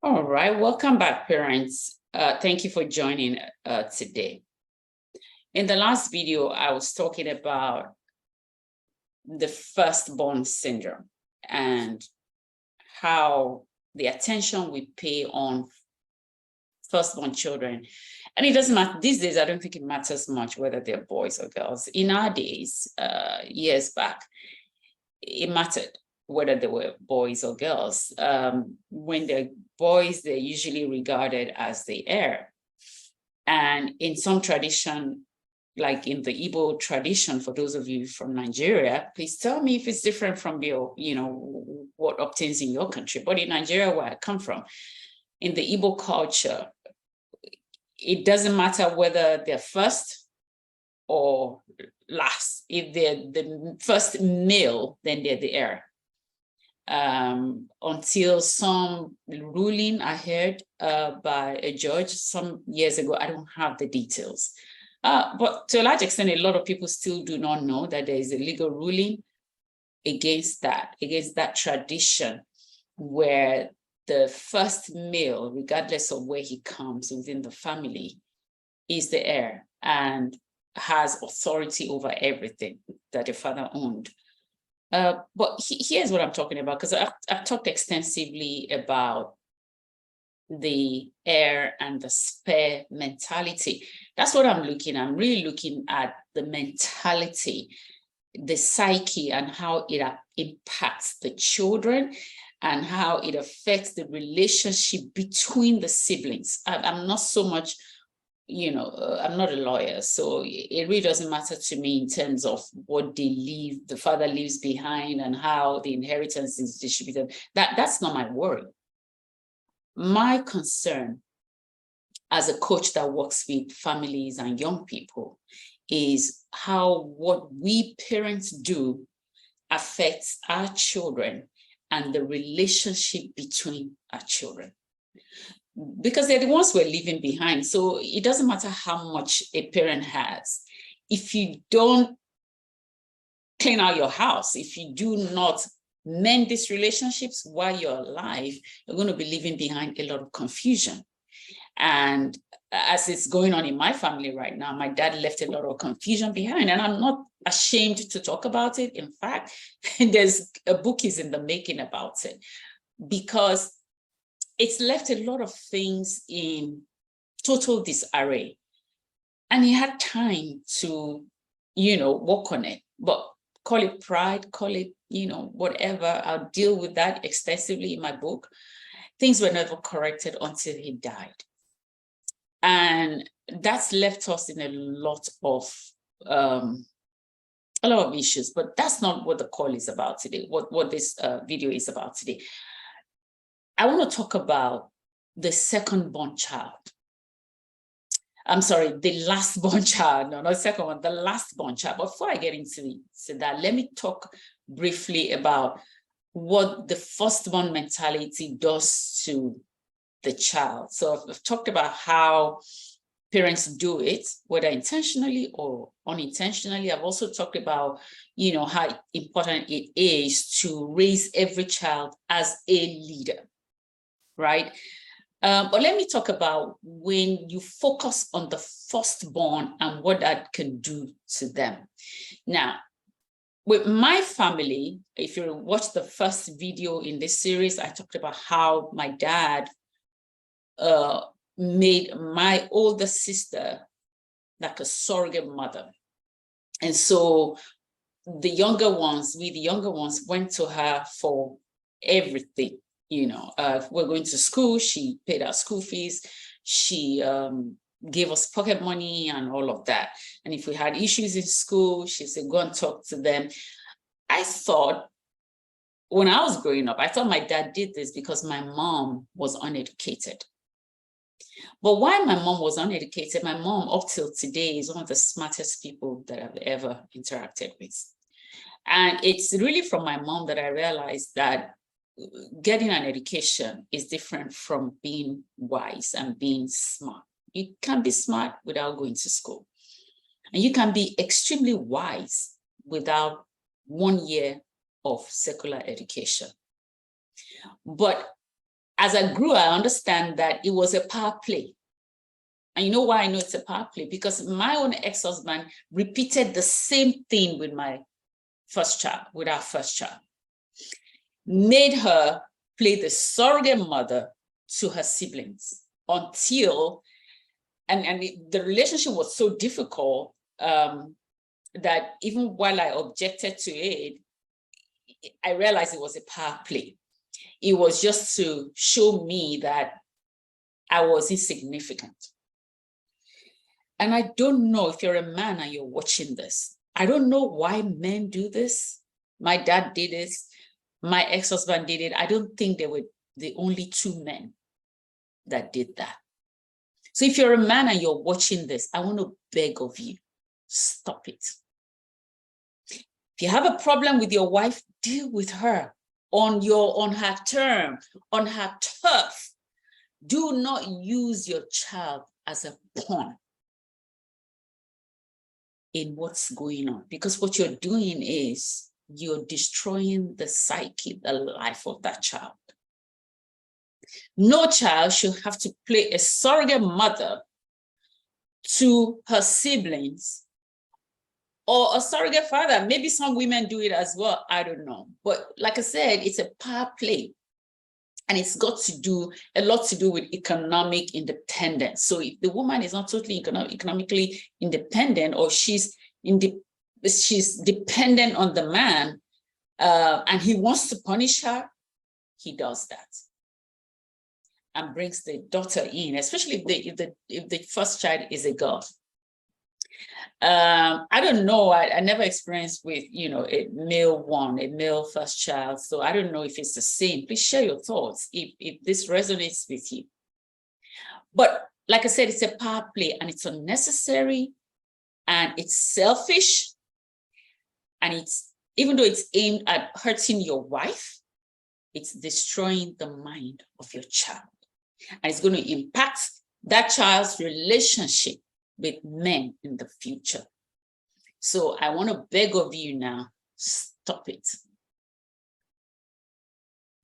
All right, welcome back, parents. Thank you for joining today. In the last video, I was talking about the firstborn syndrome and how the attention we pay on firstborn children, and it doesn't matter these days. I don't think it matters much whether they're boys or girls. In our days, years back, it mattered whether they were boys or girls. When they're boys, they're usually regarded as the heir. And in some tradition, like in the Igbo tradition, for those of you from Nigeria, please tell me if it's different from your, what obtains in your country. But in Nigeria, where I come from, in the Igbo culture, it doesn't matter whether they're first or last. If they're the first male, then they're the heir. Until some ruling I heard by a judge some years ago. I don't have the details. But to a large extent, a lot of people still do not know that there is a legal ruling against that tradition where the first male, regardless of where he comes within the family, is the heir and has authority over everything that the father owned. But here's what I'm talking about, because I've talked extensively about the heir and the spare mentality. That's what I'm really looking at the mentality, the psyche, and how it impacts the children and how it affects the relationship between the siblings. I'm not so much, I'm not a lawyer, so it really doesn't matter to me in terms of what they leave, the father leaves behind, and how the inheritance is distributed. That's not my worry. My concern as a coach that works with families and young people is how what we parents do affects our children and the relationship between our children. Because they're the ones we're leaving behind. So it doesn't matter how much a parent has. If you don't clean out your house, if you do not mend these relationships while you're alive, you're going to be leaving behind a lot of confusion. And as it's going on in my family right now, my dad left a lot of confusion behind, and I'm not ashamed to talk about it. In fact, there's a book is in the making about it, because it's left a lot of things in total disarray. And he had time to, work on it. But call it pride, call it, whatever. I'll deal with that extensively in my book. Things were never corrected until he died. And that's left us in a lot of issues. But that's not what the call is about today, what this video is about today. I want to talk about the second born child. I'm sorry, the last born child. No, not the second one, the last born child. But before I get into that, let me talk briefly about what the firstborn mentality does to the child. So I've talked about how parents do it, whether intentionally or unintentionally. I've also talked about, how important it is to raise every child as a leader. Right? But let me talk about when you focus on the firstborn and what that can do to them. Now, with my family, if you watch the first video in this series, I talked about how my dad made my older sister like a surrogate mother. And so the younger ones went to her for everything. If we're going to school, she paid our school fees. She gave us pocket money and all of that. And if we had issues in school, she said, go and talk to them. I thought, when I was growing up, I thought my dad did this because my mom was uneducated. But while my mom was uneducated, my mom up till today is one of the smartest people that I've ever interacted with. And it's really from my mom that I realized that getting an education is different from being wise and being smart. You can be smart without going to school. And you can be extremely wise without 1 year of secular education. But as I grew, I understand that it was a power play. And you know why I know it's a power play? Because my own ex-husband repeated the same thing with my first child, with our first child. Made her play the surrogate mother to her siblings until, the relationship was so difficult that even while I objected to it, I realized it was a power play. It was just to show me that I was insignificant. And I don't know if you're a man and you're watching this. I don't know why men do this. My dad did this. My ex-husband did it. I don't think they were the only two men that did that. So if you're a man and you're watching this, I want to beg of you, stop it. If you have a problem with your wife, deal with her on her term, on her turf. Do not use your child as a pawn in what's going on, because what you're doing is you're destroying the psyche, the life of that child. No child should have to play a surrogate mother to her siblings or a surrogate father. Maybe some women do it as well, I don't know. But like I said, it's a power play. And it's got to do a lot to do with economic independence. So if the woman is not totally economically independent, or she's dependent on the man, and he wants to punish her, he does that and brings the daughter in, especially if the first child is a girl. I don't know. I never experienced with, a male first child. So I don't know if it's the same. Please share your thoughts if this resonates with you. But like I said, it's a power play and it's unnecessary and it's selfish. And it's, even though it's aimed at hurting your wife, it's destroying the mind of your child. And it's going to impact that child's relationship with men in the future. So I want to beg of you now, stop it.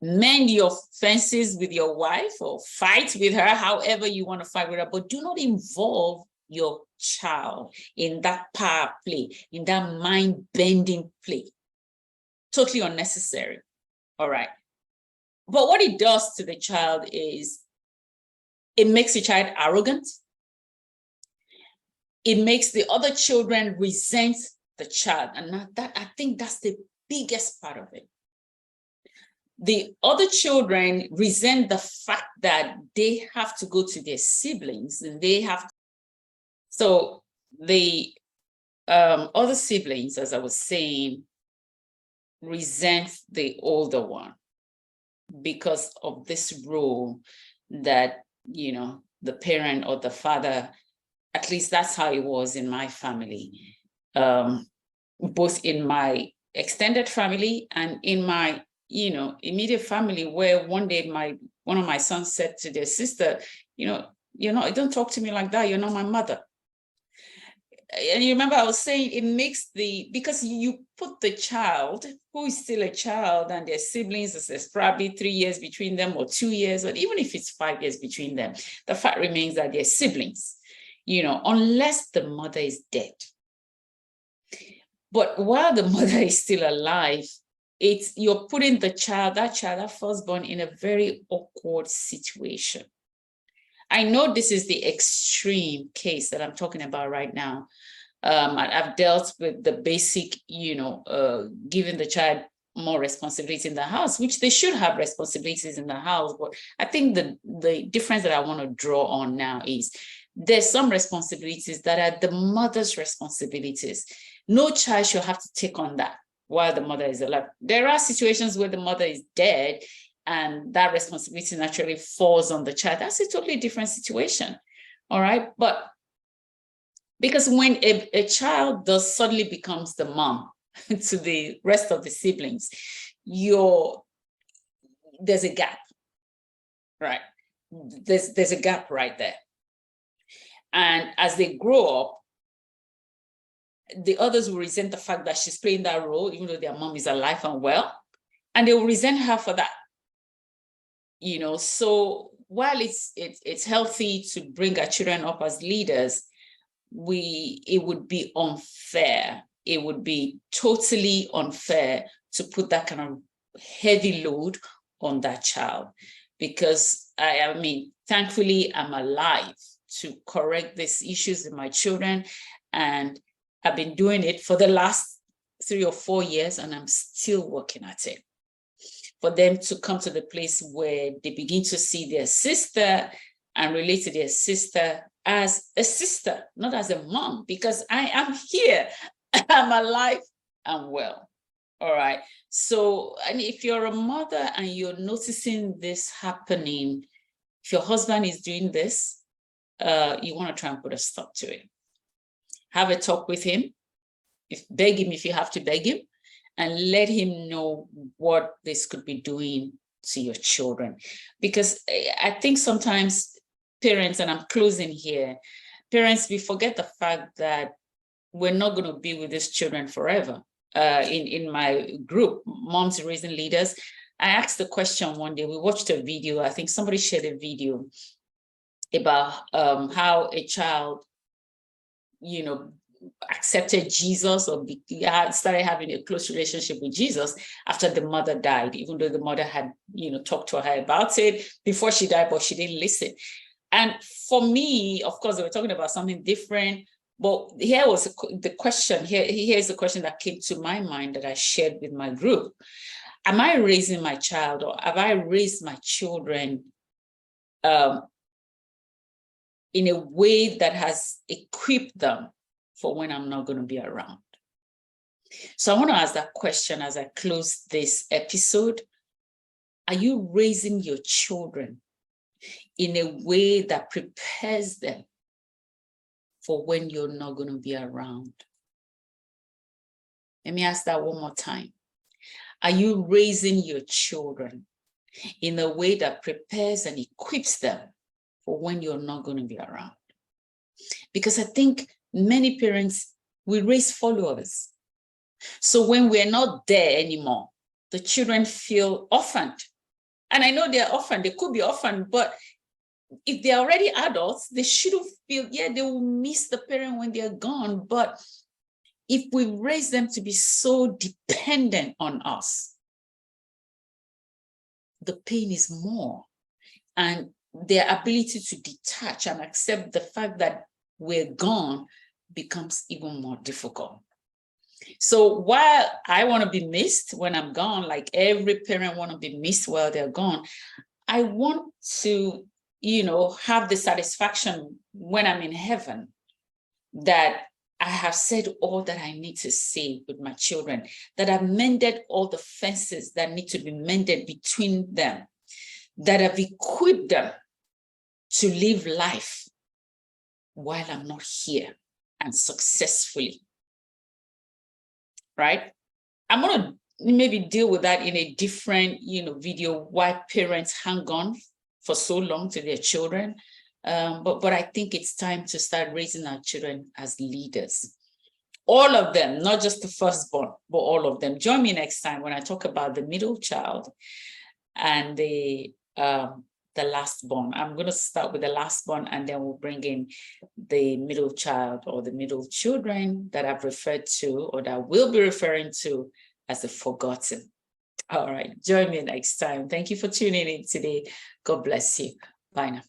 Mend your fences with your wife or fight with her, however you want to fight with her, but do not involve your child in that power play, in that mind-bending play. Totally unnecessary. All right. But what it does to the child is it makes the child arrogant. It makes the other children resent the child. And I think that's the biggest part of it. The other children resent the fact that they have to go to their siblings and they have. So the other siblings, as I was saying, resent the older one because of this role that, the parent or the father, at least that's how it was in my family, both in my extended family and in my, immediate family, where one day one of my sons said to their sister, don't talk to me like that. You're not my mother. And you remember I was saying it makes because you put the child who is still a child and their siblings, there's probably 3 years between them or 2 years, or even if it's 5 years between them, the fact remains that they're siblings, unless the mother is dead. But while the mother is still alive, you're putting that firstborn in a very awkward situation. I know this is the extreme case that I'm talking about right now. I've dealt with the basic, giving the child more responsibility in the house, which they should have responsibilities in the house. But I think the difference that I want to draw on now is there's some responsibilities that are the mother's responsibilities. No child should have to take on that while the mother is alive. There are situations where the mother is dead and that responsibility naturally falls on the child. That's a totally different situation. All right. But because when a child suddenly becomes the mom to the rest of the siblings, there's a gap, right? There's a gap right there. And as they grow up, the others will resent the fact that she's playing that role, even though their mom is alive and well, and they will resent her for that. you know, so while it's healthy to bring our children up as leaders, it would be unfair. It would be totally unfair to put that kind of heavy load on that child, because I mean, thankfully, I'm alive to correct these issues in my children, and I've been doing it for the last 3 or 4 years, and I'm still working at it. For them to come to the place where they begin to see their sister and relate to their sister as a sister, not as a mom, because I am here, I'm alive, I'm well. All right. So, and if you're a mother and you're noticing this happening, if your husband is doing this, you want to try and put a stop to it. Have a talk with him. Beg him if you have to beg him, and let him know what this could be doing to your children. Because I think sometimes parents, and I'm closing here, parents, we forget the fact that we're not going to be with these children forever. In my group, Moms Raising Leaders, I asked the question one day. We watched a video. I think somebody shared a video about how a child, you know, accepted Jesus or started having a close relationship with Jesus after the mother died, even though the mother had, you know, talked to her about it before she died, but she didn't listen. And for me, of course, they were talking about something different. But here was the question. Here's the question that came to my mind that I shared with my group. Am I raising my child, or have I raised my children in a way that has equipped them for when I'm not going to be around? So I want to ask that question as I close this episode. Are you raising your children in a way that prepares them for when you're not going to be around? Let me ask that one more time. Are you raising your children in a way that prepares and equips them for when you're not going to be around? Because I think many parents, we raise followers. So when we're not there anymore, the children feel orphaned. And I know they're orphaned, they could be orphaned, but if they're already adults, they shouldn't feel, yeah, they will miss the parent when they're gone. But if we raise them to be so dependent on us, the pain is more. And their ability to detach and accept the fact that we're gone becomes even more difficult. So while I want to be missed when I'm gone, like every parent want to be missed while they're gone, I want to, you know, have the satisfaction when I'm in heaven that I have said all that I need to say with my children, that I've mended all the fences that need to be mended between them, that I've equipped them to live life while I'm not here, and successfully. Right? I'm going to maybe deal with that in a different, you know, video, why parents hang on for so long to their children. But I think it's time to start raising our children as leaders. All of them, not just the firstborn, but all of them. Join me next time when I talk about the middle child and the lastborn. I'm going to start with the lastborn, and then we'll bring in the middle child or the middle children that I've referred to, or that we'll be referring to as the forgotten. All right, join me next time. Thank you for tuning in today. God bless you. Bye now.